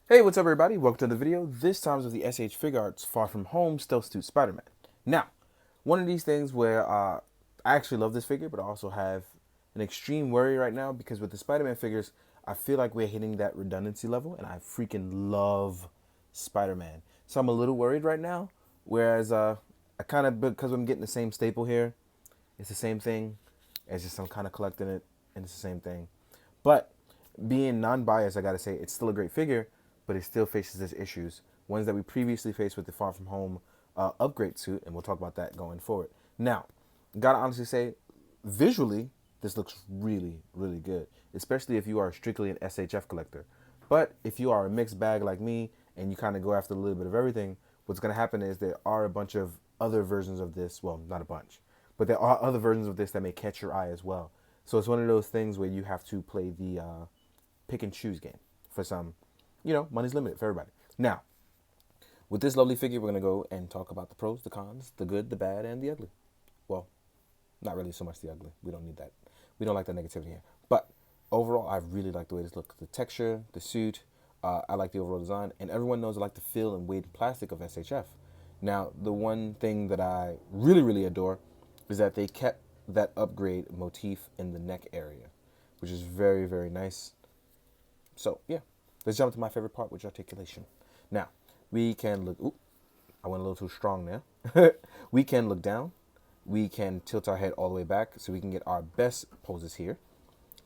Hey, what's up everybody? Welcome to the video. This time is with the SH Figuarts Far From Home Stealth Suit Spider-Man. Now, one of these things where I actually love this figure, but I also have an extreme worry right now because with the Spider-Man figures, I feel like we're hitting that redundancy level and I freaking love Spider-Man. So I'm a little worried right now, whereas I kind of, because I'm getting the same staple here, it's the same thing. It's just I'm kind of collecting it and it's the same thing. But being non-biased, I gotta say it's still a great figure, but it still faces its issues. Ones that we previously faced with the Far From Home upgrade suit, and we'll talk about that going forward. Now, gotta honestly say, visually, this looks really, really good, especially if you are strictly an SHF collector. But if you are a mixed bag like me and you kind of go after a little bit of everything, what's gonna happen is there are a bunch of other versions of this. Well, not a bunch, but there are other versions of this that may catch your eye as well. So it's one of those things where you have to play the pick and choose game for some. Money's limited for everybody. Now, with this lovely figure, we're gonna go and talk about the pros, the cons, the good, the bad, and the ugly. Well, not really so much the ugly. We don't need that. We don't like that negativity here. But overall, I really like the way this looks. The texture, the suit. I like the overall design, and everyone knows I like the feel and weight and plastic of SHF. Now, the one thing that I really, really adore is that they kept that upgrade motif in the neck area, which is very, very nice. So, yeah, let's jump to my favorite part, which is articulation. Now, we can look, oop, I went a little too strong there. We can look down. We can tilt our head all the way back so we can get our best poses here.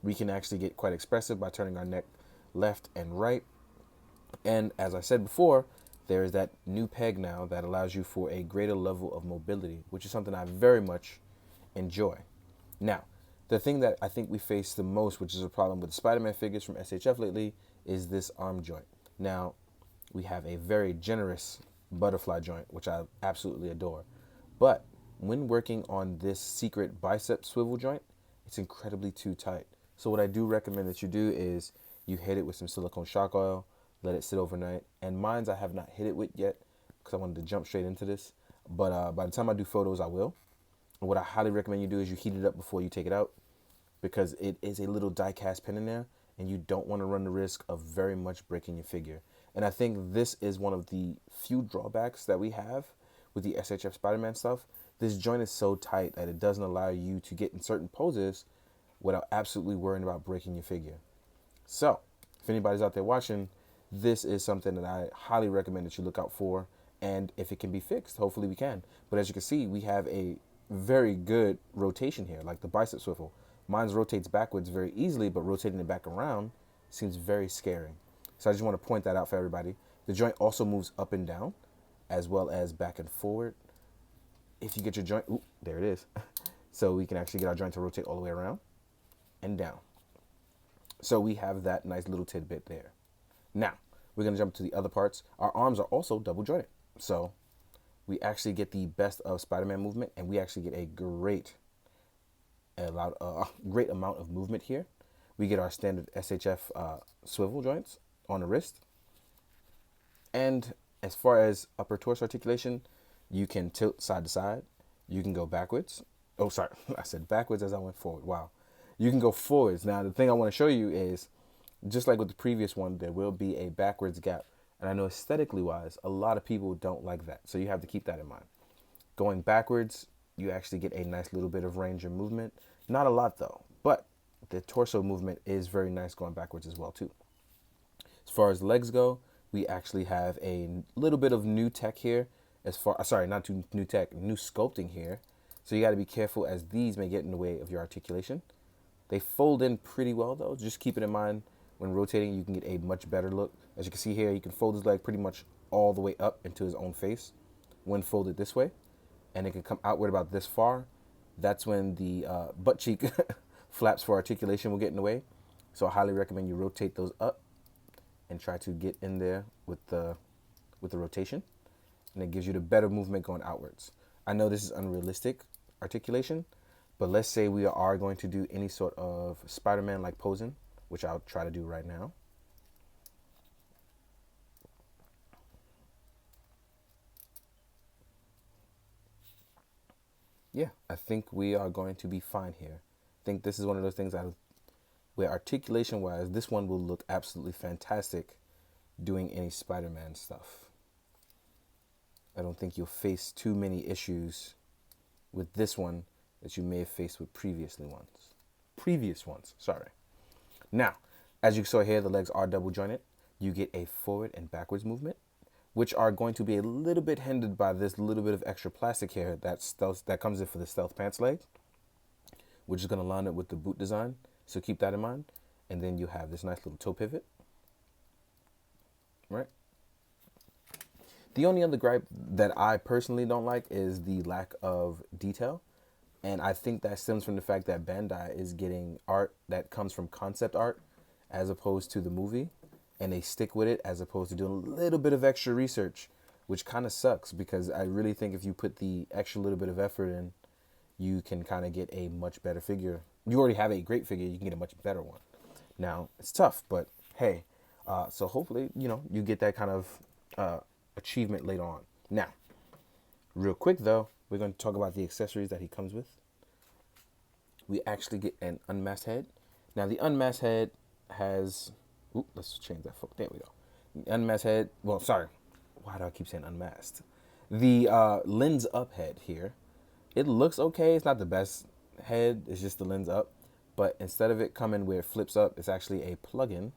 We can actually get quite expressive by turning our neck left and right. And as I said before, there is that new peg now that allows you for a greater level of mobility, which is something I very much enjoy. Now, the thing that I think we face the most, which is a problem with Spider-Man figures from SHF lately, is this arm joint. Now, we have a very generous butterfly joint, which I absolutely adore. But when working on this secret bicep swivel joint, it's incredibly too tight. So what I do recommend that you do is you hit it with some silicone shock oil, let it sit overnight. And mine's I have not hit it with yet because I wanted to jump straight into this. But by the time I do photos, I will. And what I highly recommend you do is you heat it up before you take it out because it is a little die cast pin in there and you don't want to run the risk of very much breaking your figure. And I think this is one of the few drawbacks that we have with the SHF Spider-Man stuff. This joint is so tight that it doesn't allow you to get in certain poses without absolutely worrying about breaking your figure. So, if anybody's out there watching, this is something that I highly recommend that you look out for. And if it can be fixed, hopefully we can. But as you can see, we have a very good rotation here, like the bicep swivel. Mine rotates backwards very easily, but rotating it back around seems very scary. So I just want to point that out for everybody. The joint also moves up and down, as well as back and forward. If you get your joint, ooh, there it is. So we can actually get our joint to rotate all the way around and down. So we have that nice little tidbit there. Now, we're going to jump to the other parts. Our arms are also double jointed. So we actually get the best of Spider-Man movement, and we actually get a great amount of movement here. We get our standard SHF swivel joints on the wrist. And as far as upper torso articulation, you can tilt side to side. You can go backwards. Oh, sorry. I said backwards as I went forward. Wow. You can go forwards. Now, the thing I want to show you is, just like with the previous one, there will be a backwards gap. And I know aesthetically wise, a lot of people don't like that. So you have to keep that in mind. Going backwards, you actually get a nice little bit of range of movement. Not a lot though, but the torso movement is very nice going backwards as well too. As far as legs go, we actually have a little bit of new tech here. Sorry, not new tech, new sculpting here. So you got to be careful as these may get in the way of your articulation. They fold in pretty well though. Just keep it in mind when rotating, you can get a much better look. As you can see here, you can fold his leg pretty much all the way up into his own face when folded this way. And it can come outward about this far. That's when the butt cheek flaps for articulation will get in the way. So I highly recommend you rotate those up and try to get in there with the rotation. And it gives you the better movement going outwards. I know this is unrealistic articulation, but let's say we are going to do any sort of Spider-Man like posing, which I'll try to do right now. Yeah, I think we are going to be fine here. I think this is one of those things where articulation wise, this one will look absolutely fantastic doing any Spider-Man stuff. I don't think you'll face too many issues with this one that you may have faced with previous ones. Sorry. Now, as you saw here, the legs are double jointed. You get a forward and backwards movement, which are going to be a little bit hindered by this little bit of extra plastic here that comes in for the stealth pants leg, which is going to line up with the boot design. So keep that in mind. And then you have this nice little toe pivot, right? The only other gripe that I personally don't like is the lack of detail. And I think that stems from the fact that Bandai is getting art that comes from concept art as opposed to the movie. And they stick with it as opposed to doing a little bit of extra research, which kind of sucks because I really think if you put the extra little bit of effort in, you can kind of get a much better figure. You already have a great figure, you can get a much better one. Now, it's tough, but hey, so hopefully, you get that kind of achievement later on. Now, real quick though, we're going to talk about the accessories that he comes with. We actually get an unmasked head. Now, the unmasked head has... Ooh, let's change that. There we go. The unmasked head... Well, sorry. Why do I keep saying unmasked? The lens up head here. It looks okay. It's not the best head. It's just the lens up. But instead of it coming where it flips up, it's actually a plug-in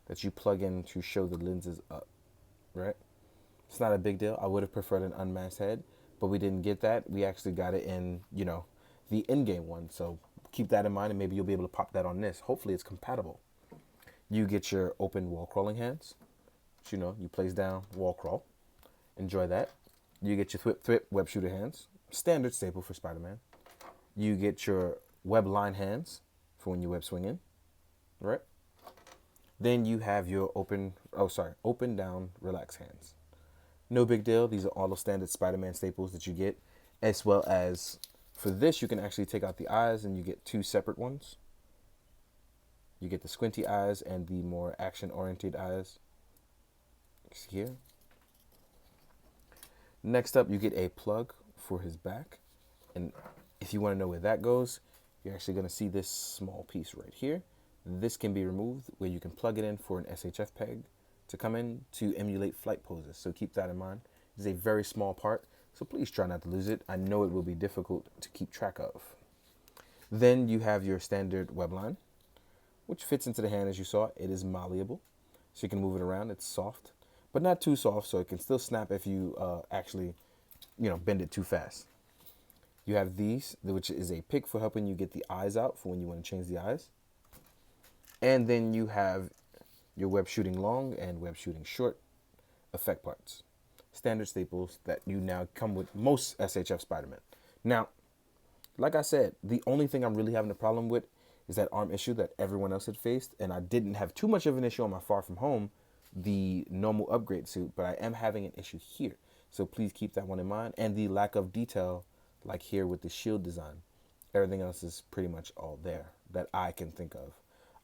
that you plug in to show the lenses up, right? It's not a big deal. I would have preferred an unmasked head, but we didn't get that. We actually got it in, the in-game one. So keep that in mind, and maybe you'll be able to pop that on this. Hopefully it's compatible. You get your open wall crawling hands. Which, you place down, wall crawl. Enjoy that. You get your thwip web shooter hands. Standard staple for Spider-Man. You get your web line hands for when you web swing in, right? Then you have your open down relax hands. No big deal. These are all the standard Spider-Man staples that you get, as well as for this, you can actually take out the eyes and you get two separate ones. You get the squinty eyes and the more action-oriented eyes. Here. Next up, you get a plug for his back. And if you want to know where that goes, you're actually going to see this small piece right here. This can be removed where you can plug it in for an SHF peg to come in to emulate flight poses. So keep that in mind. It's a very small part, so please try not to lose it. I know it will be difficult to keep track of. Then you have your standard web line, which fits into the hand as you saw. It is malleable, so you can move it around. It's soft, but not too soft, so it can still snap if you actually, bend it too fast. You have these, which is a pick for helping you get the eyes out for when you want to change the eyes. And then you have your web shooting long and web shooting short effect parts. Standard staples that you now come with most SHF Spider-Man. Now, like I said, the only thing I'm really having a problem with is that arm issue that everyone else had faced. And I didn't have too much of an issue on my Far From Home, the normal upgrade suit, but I am having an issue here. So please keep that one in mind. And the lack of detail, like here with the shield design. Everything else is pretty much all there that I can think of.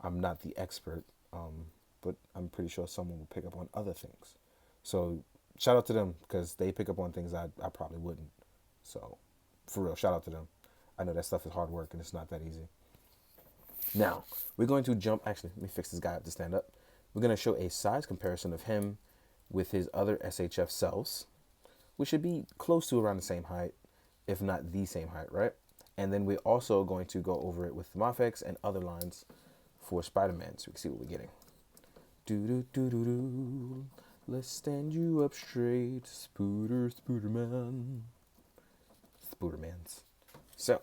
I'm not the expert, but I'm pretty sure someone will pick up on other things. So shout out to them because they pick up on things I probably wouldn't. So for real, shout out to them. I know that stuff is hard work and it's not that easy. Now, we're going to jump. Actually, let me fix this guy up to stand up. We're going to show a size comparison of him with his other SHF selves, which should be close to around the same height, if not the same height, right? And then we're also going to go over it with the Mafex and other lines for Spider-Man so we can see what we're getting. Do-do-do-do-do. Let's stand you up straight, Spooderman. Spoodermans. So,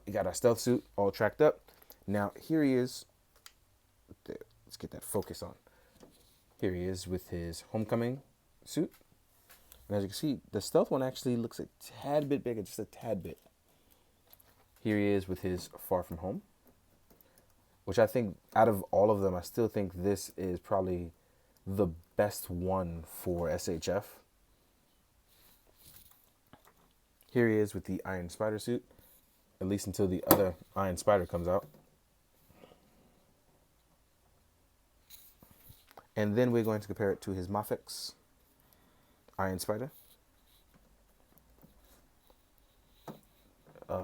we got our stealth suit all tracked up. Now, here he is. There, let's get that focus on. Here he is with his homecoming suit. And as you can see, the stealth one actually looks a tad bit bigger, just a tad bit. Here he is with his Far From Home, which I think out of all of them, I still think this is probably the best one for SHF. Here he is with the Iron Spider suit, at least until the other Iron Spider comes out. And then we're going to compare it to his Mafex Iron Spider.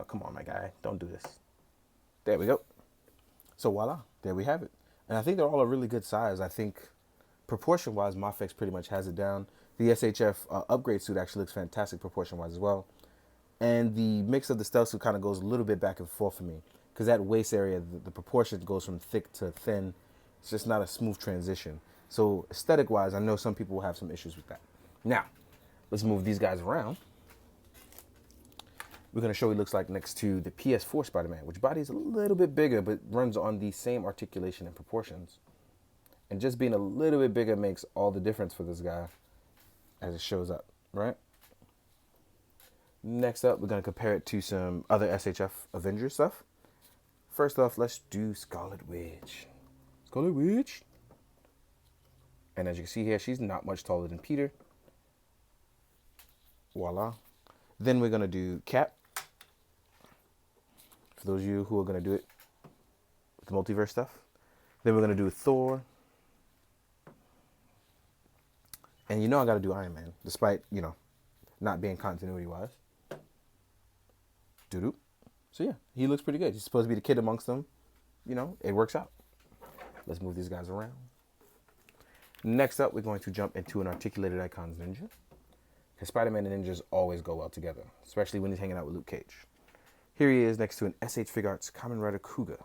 Come on, my guy. Don't do this. There we go. So voila, there we have it. And I think they're all a really good size. I think proportion-wise, Mafex pretty much has it down. The SHF upgrade suit actually looks fantastic proportion-wise as well. And the mix of the stealth suit kind of goes a little bit back and forth for me. Because that waist area, the proportion goes from thick to thin. It's just not a smooth transition. So aesthetic-wise, I know some people will have some issues with that. Now, let's move these guys around. We're going to show what he looks like next to the Ps4 Spider-Man, which body is a little bit bigger, but runs on the same articulation and proportions. And just being a little bit bigger makes all the difference for this guy as it shows up, right? Next up, we're going to compare it to some other SHF Avengers stuff. First off, let's do Scarlet Witch. Scarlet Witch. And as you can see here, she's not much taller than Peter. Voila. Then we're going to do Cap. For those of you who are going to do it with the multiverse stuff. Then we're going to do Thor. And you know I got to do Iron Man, despite, you know, not being continuity-wise. Doo-doo. So yeah, he looks pretty good. He's supposed to be the kid amongst them. You know, it works out. Let's move these guys around. Next up, we're going to jump into an articulated icons ninja. Because Spider-Man and ninjas always go well together, especially when he's hanging out with Luke Cage. Here he is next to an SH Figuarts Kamen Rider Kuga.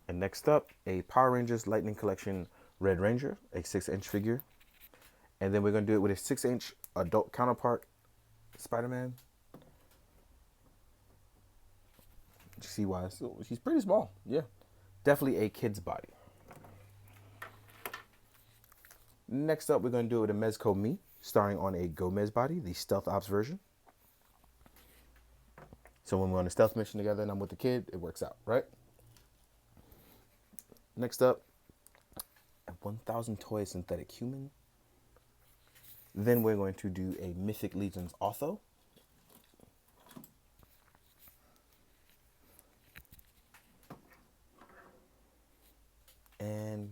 And next up, a Power Rangers Lightning Collection Red Ranger, a 6-inch figure. And then we're going to do it with a 6-inch adult counterpart, Spider-Man. You see why? He's pretty small. Yeah. Definitely a kid's body. Next up, we're going to do it with a Mezco Me, starring on a Gomez body, the Stealth Ops version. So when we're on a stealth mission together and I'm with the kid, it works out, right? Next up, a 1000 Toy Synthetic Human. Then we're going to do a Mythic Legions Otho. And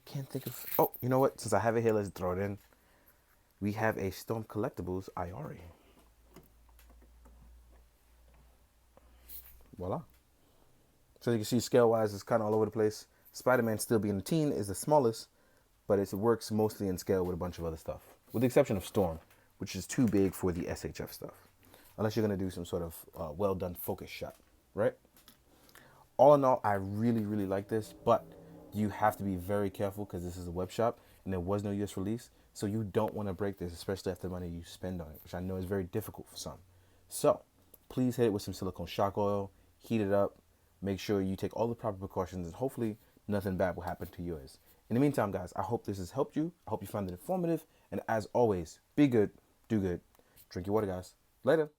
can't think of. Oh, you know what? Since I have it here, let's throw it in. We have a Storm Collectibles Iori. Voila. So you can see scale-wise, it's kind of all over the place. Spider-Man, still being a teen, is the smallest, but it works mostly in scale with a bunch of other stuff, with the exception of Storm, which is too big for the SHF stuff, unless you're going to do some sort of well-done focus shot, right? All in all, I really, really like this, but you have to be very careful because this is a web shop and there was no US release, so you don't want to break this, especially after the money you spend on it, which I know is very difficult for some. So please hit it with some silicone shock oil, heat it up, make sure you take all the proper precautions, and hopefully nothing bad will happen to yours. In the meantime, guys, I hope this has helped you. I hope you found it informative. And as always, be good, do good, drink your water, guys. Later.